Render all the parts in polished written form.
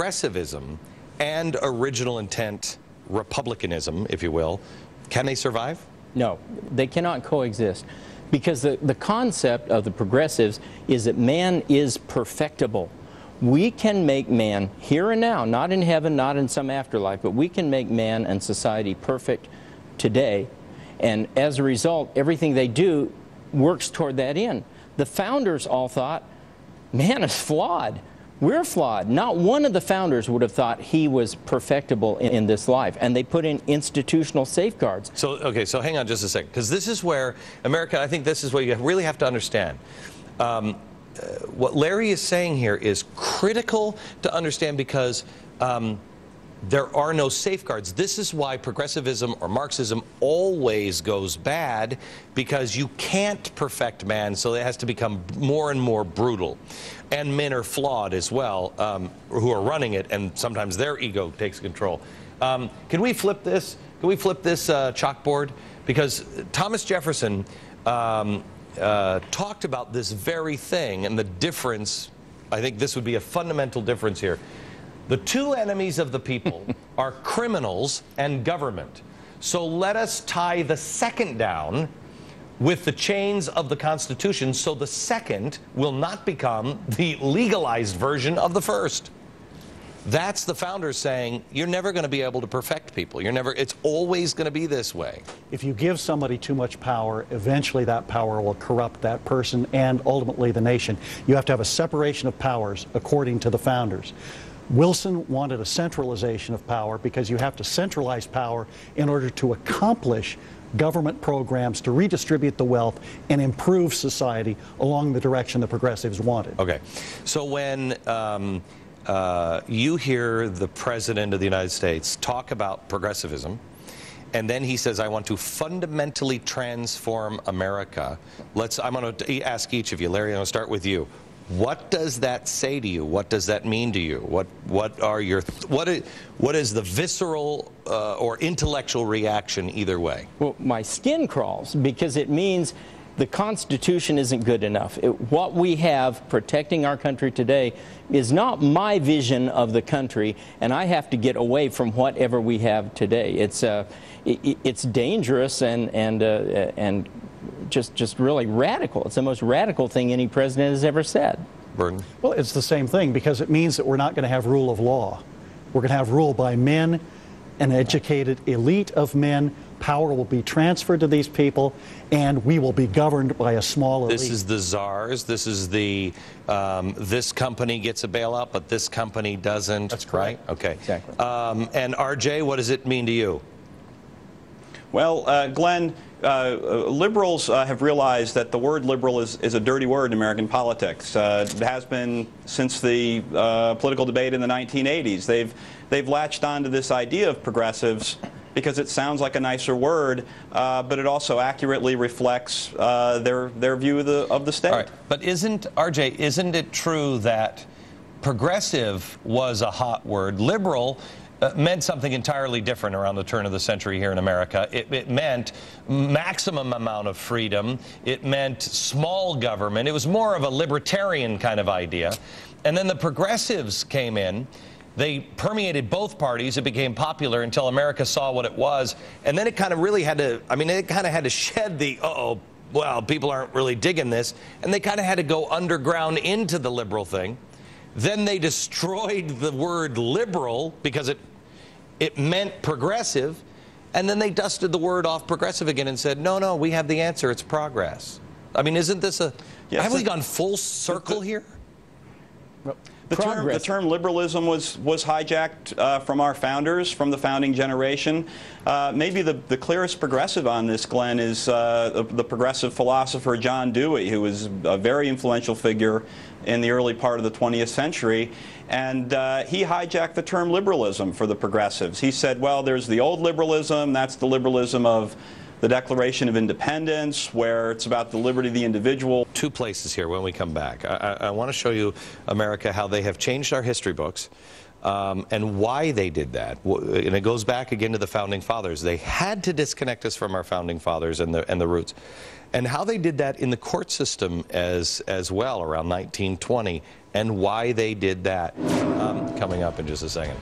progressivism and original intent republicanism, if you will, can they survive? No, they cannot coexist, because the concept of the progressives is that man is perfectible. We can make man here and now, not in heaven, not in some afterlife, but we can make man and society perfect today. And as a result, everything they do works toward that end. The founders all thought, man is flawed. We're flawed. Not one of the founders would have thought he was perfectible in this life. And they put in institutional safeguards. So, okay, so hang on just a second, because this is where America, I think this is what you really have to understand. What Larry is saying here is critical to understand, because there are no safeguards. This is why progressivism or Marxism always goes bad, because you can't perfect man, so it has to become more and more brutal. And men are flawed as well, who are running it, and sometimes their ego takes control. Can we flip this? Can we flip this chalkboard? Because Thomas Jefferson talked about this very thing, and the difference, I think this would be a fundamental difference here. The two enemies of the people are criminals and government. So let us tie the second down with the chains of the Constitution, so the second will not become the legalized version of the first. That's the founders saying, you're never going to be able to perfect people. It's always going to be this way. If you give somebody too much power, eventually that power will corrupt that person and ultimately the nation. You have to have a separation of powers according to the founders. Wilson wanted a centralization of power, because you have to centralize power in order to accomplish government programs to redistribute the wealth and improve society along the direction the progressives wanted. Okay, so when you hear the President of the United States talk about progressivism, and then he says, I want to fundamentally transform America, I'm going to ask each of you. Larry, I'm going to start with you. What does that say to you? What does that mean to you? What is the visceral or intellectual reaction either way? Well, my skin crawls, because it means the Constitution isn't good enough. What we have protecting our country today is not my vision of the country, and I have to get away from whatever we have today. It's dangerous and just really radical. It's the most radical thing any president has ever said. Burton? Well, it's the same thing, because it means that we're not going to have rule of law. We're going to have rule by men, an educated elite of men. Power will be transferred to these people, and we will be governed by a small elite. This is the czars. This is the, this company gets a bailout, but this company doesn't. That's correct. Right? Okay. Exactly. And RJ, what does it mean to you? Well, Glenn, liberals have realized that the word liberal is a dirty word in American politics. It has been since the political debate in the 1980s. They've latched on to this idea of progressives because it sounds like a nicer word, but it also accurately reflects their view of the state. All right. But RJ, isn't it true that progressive was a hot word? Liberal meant something entirely different around the turn of the century here in America. It meant maximum amount of freedom. It meant small government. It was more of a libertarian kind of idea. And then the progressives came in. They permeated both parties. It became popular until America saw what it was. And then it kind of really had to, it kind of had to shed the, well, people aren't really digging this. And they kind of had to go underground into the liberal thing. Then they destroyed the word liberal because it meant progressive, and then they dusted the word off progressive again and said, no, we have the answer, it's progress. Isn't this have we gone full circle here? The term liberalism was hijacked from our founders, from the founding generation. Maybe the clearest progressive on this, Glenn, is the progressive philosopher John Dewey, who was a very influential figure in the early part of the 20th century. And he hijacked the term liberalism for the progressives. He said, well, there's the old liberalism, that's the liberalism of the Declaration of Independence, where it's about the liberty of the individual. Two places here when we come back. I want to show you, America, how they have changed our history books. and why they did that. And it goes back again to the Founding Fathers. They had to disconnect us from our Founding Fathers and the roots. And how they did that in the court system as well around 1920, and why they did that. Coming up in just a second.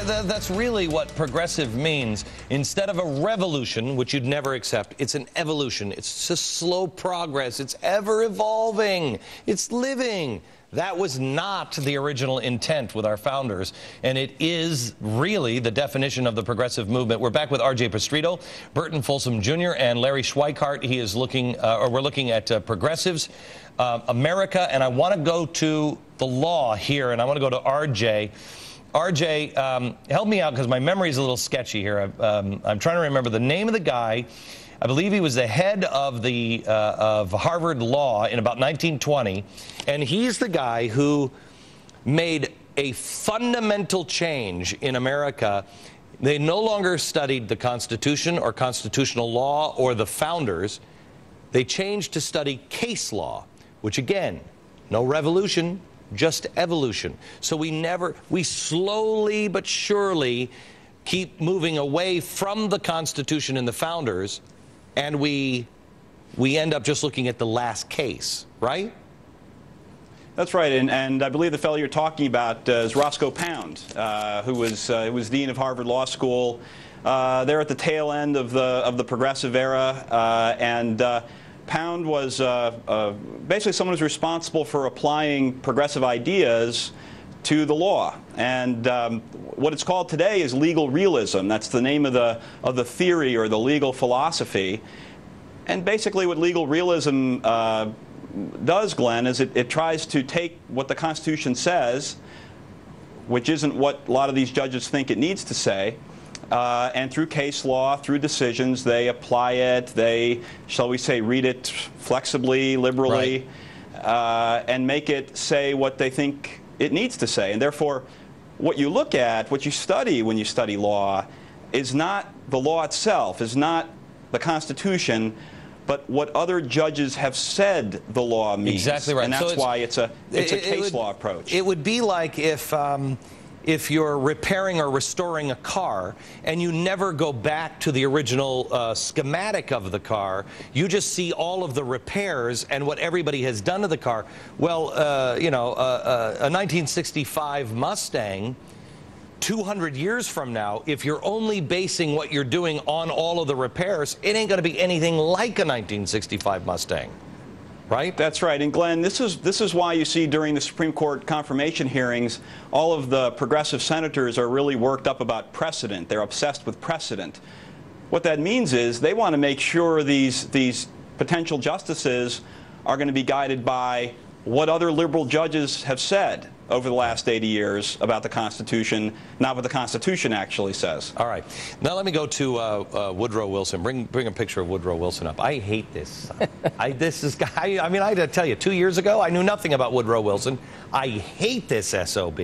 And that's really what progressive means. Instead of a revolution, which you'd never accept, it's an evolution. It's just slow progress. It's ever evolving. It's living. That was not the original intent with our founders, and it is really the definition of the progressive movement. We're back with R.J. Pestrito, Burton Folsom Jr., and Larry Schweikart. He is looking, we're looking at Progressives, America, and I want to go to the law here, and I want to go to R.J. RJ, help me out because my memory is a little sketchy here. I'm trying to remember the name of the guy. I believe he was the head of the of Harvard Law in about 1920, and he's the guy who made a fundamental change in America. They no longer studied the Constitution or constitutional law or the founders. They changed to study case law, which again, no revolution, just evolution. So we slowly but surely keep moving away from the Constitution and the founders, and we end up just looking at the last case, right? That's right, and I believe the fellow you're talking about is Roscoe Pound, who was dean of Harvard Law School. They're at the tail end of the progressive era, and Pound was basically someone who's responsible for applying progressive ideas to the law. And what it's called today is legal realism. That's the name of the theory or the legal philosophy. And basically what legal realism does, Glenn, is it tries to take what the Constitution says, which isn't what a lot of these judges think it needs to say, and through case law, through decisions, they apply it. They, shall we say, read it flexibly, liberally, right, and make it say what they think it needs to say. And therefore, what you look at, what you study when you study law, is not the law itself, is not the Constitution, but what other judges have said the law means. Exactly right. And that's why it's a case law approach. It would be like if you're repairing or restoring a car and you never go back to the original schematic of the car, you just see all of the repairs and what everybody has done to the car. Well, you know, a 1965 Mustang, 200 years from now, if you're only basing what you're doing on all of the repairs, it ain't going to be anything like a 1965 Mustang. Right? That's right. And Glenn, this is why you see during the Supreme Court confirmation hearings, all of the progressive senators are really worked up about precedent. They're obsessed with precedent. What that means is they want to make sure these potential justices are going to be guided by what other liberal judges have said over the last 80 years about the Constitution, not what the Constitution actually says. All right. Now let me go to Woodrow Wilson. Bring a picture of Woodrow Wilson up. I hate this. I mean, I had to tell you, 2 years ago, I knew nothing about Woodrow Wilson. I hate this SOB.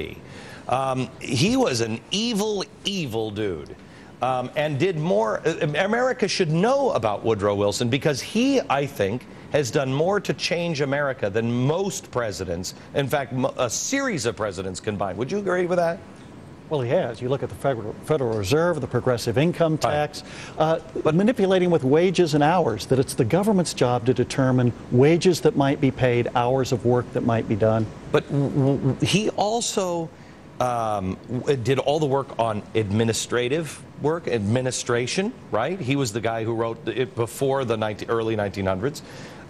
He was an evil, evil dude. And did more. America should know about Woodrow Wilson because he, I think, has done more to change America than most presidents. In fact, a series of presidents combined. Would you agree with that? Well, he has. You look at the Federal Reserve, the progressive income tax, but manipulating with wages and hours, that it's the government's job to determine wages that might be paid, hours of work that might be done. But he also did all the work on administrative work, administration, right? He was the guy who wrote it before the early 1900s.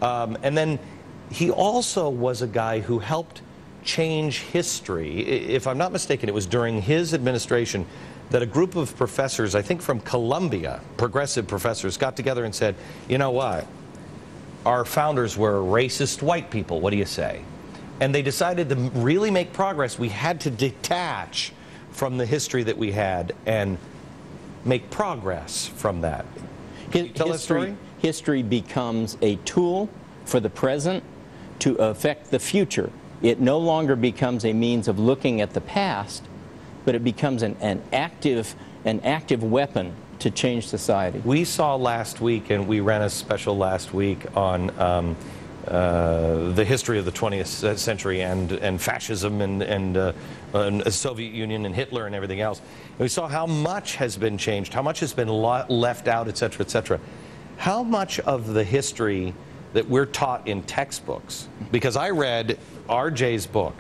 And then he also was a guy who helped change history. If I'm not mistaken, it was during his administration that a group of professors, I think from Columbia, progressive professors, got together and said, you know what? Our founders were racist white people. What do you say? And they decided to really make progress. We had to detach from the history that we had and make progress from that. Can you tell that story? history becomes a tool for the present to affect the future. It no longer becomes a means of looking at the past, but it becomes an active weapon to change society. We saw last week, and we ran a special last week on the history of the 20th century and fascism and the Soviet Union and Hitler and everything else. And we saw how much has been changed, how much has been left out, et cetera, et cetera. How much of the history that we're taught in textbooks, because I read RJ's book,